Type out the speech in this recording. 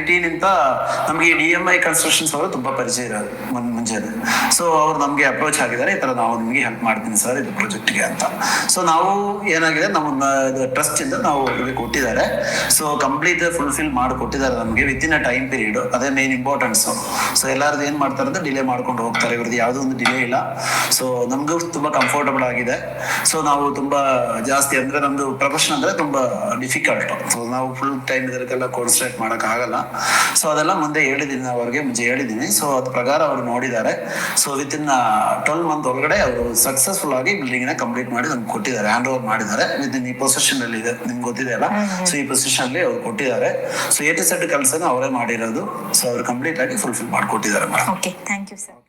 2019 ಇಂದ ನಮಗೆ DMI constructions ಅವರು ತುಂಬಾ ಪರಿಚಯ ಇರೋದು ಮುಂಚೆ. ಸೊ ಅವ್ರು ನಮ್ಗೆ ಅಪ್ರೋಚ್ ಆಗಿದ್ದಾರೆ, ಈ ತರ ನಾವು ನಿಮಗೆ ಹೆಲ್ಪ್ ಮಾಡ್ತೀನಿ ಸರ್ ಇದು ಪ್ರಾಜೆಕ್ಟ್ಗೆ ಅಂತ. ಸೊ ನಾವು ಏನಾಗಿದೆ ನಮ್ಮ ಟ್ರಸ್ಟ್ ಇಂದ ನಾವು ಅವ್ರಿಗೆ ಕೊಟ್ಟಿದ್ದಾರೆ. ಸೊ ಕಂಪ್ಲೀಟ್ ಫುಲ್ಫಿಲ್ ಮಾಡಿ ಕೊಟ್ಟಿದ್ದಾರೆ ನಮಗೆ ವಿತಿನ್ ಅ ಟೈಮ್ ಪೀರಿಯಡ್. ಅದೇ ಮೇನ್ ಇಂಪಾರ್ಟೆನ್ಸ್. ಸೊ ಎಲ್ಲಾರ್ದು ಏನ್ ಮಾಡ್ತಾರೆ ಅಂದ್ರೆ ಡಿಲೇ ಮಾಡ್ಕೊಂಡು ಹೋಗ್ತಾರೆ, ಇವ್ರದ್ದು ಯಾವುದೋ ಒಂದು ಡಿಲೇ ಇಲ್ಲ. ಸೊ ನಮ್ಗೂ ತುಂಬಾ ಕಂಫರ್ಟಬಲ್ ಆಗಿದೆ. ಸೊ ನಾವು ತುಂಬಾ ಜಾಸ್ತಿ ಅಂದ್ರೆ ನಮ್ದು ಪ್ರೊಫೆಷನ್ ಅಂದ್ರೆ ತುಂಬಾ ಡಿಫಿಕಲ್ಟ್. ಸೊ ನಾವು ಫುಲ್ ಟೈಮ್ ಇದಕ್ಕೆಲ್ಲ ಕಾನ್ಸಂಟ್ರೇಟ್ ಮಾಡಕ್ ಆಗಲ್ಲ. ಸೊ ಅದೆಲ್ಲ ಮುಂದೆ ಹೇಳಿದೀನಿ, ನಾವು ಅವ್ರಿಗೆ ಮುಂಚೆ ಹೇಳಿದೀನಿ. ಸೊ ಅದ್ ಪ್ರಕಾರ ಅವ್ರು ನೋಡಿದ್ದಾರೆ. ಸೊ ವಿತಿನ್ 12 ಮಂತ್ ಒಳಗಡೆ ಅವರು ಸಕ್ಸಸ್ಫುಲ್ ಆಗಿ ಬಿಲ್ಡಿಂಗ್ ನ ಕಂಪ್ಲೀಟ್ ಮಾಡಿ ನಮ್ಗೆ ಕೊಟ್ಟಿದ್ದಾರೆ, ಹ್ಯಾಂಡ್ ಓವರ್ ಮಾಡಿದ್ದಾರೆ. ವಿತಿನ್ ಈ ಪೊಸಿಷನ್ ಅಲ್ಲಿ ಇದೆ, ನಿಮ್ಗೆ ಗೊತ್ತಿದೆ ಅಲ್ಲ. ಸೊ ಈ ಪೊಸಿಷನ್ ಅಲ್ಲಿ ಅವ್ರು ಕೊಟ್ಟಿದ್ದಾರೆ. ಸೊ A to Z ಕೆಲಸನ ಅವರೇ ಮಾಡಿರೋದು. ಸೊ ಅವ್ರು ಕಂಪ್ಲೀಟ್ ಆಗಿ ಫುಲ್ಫಿಲ್ ಮಾಡಿಕೊಟ್ಟಿದ್ದಾರೆ. Okay, thank you sir.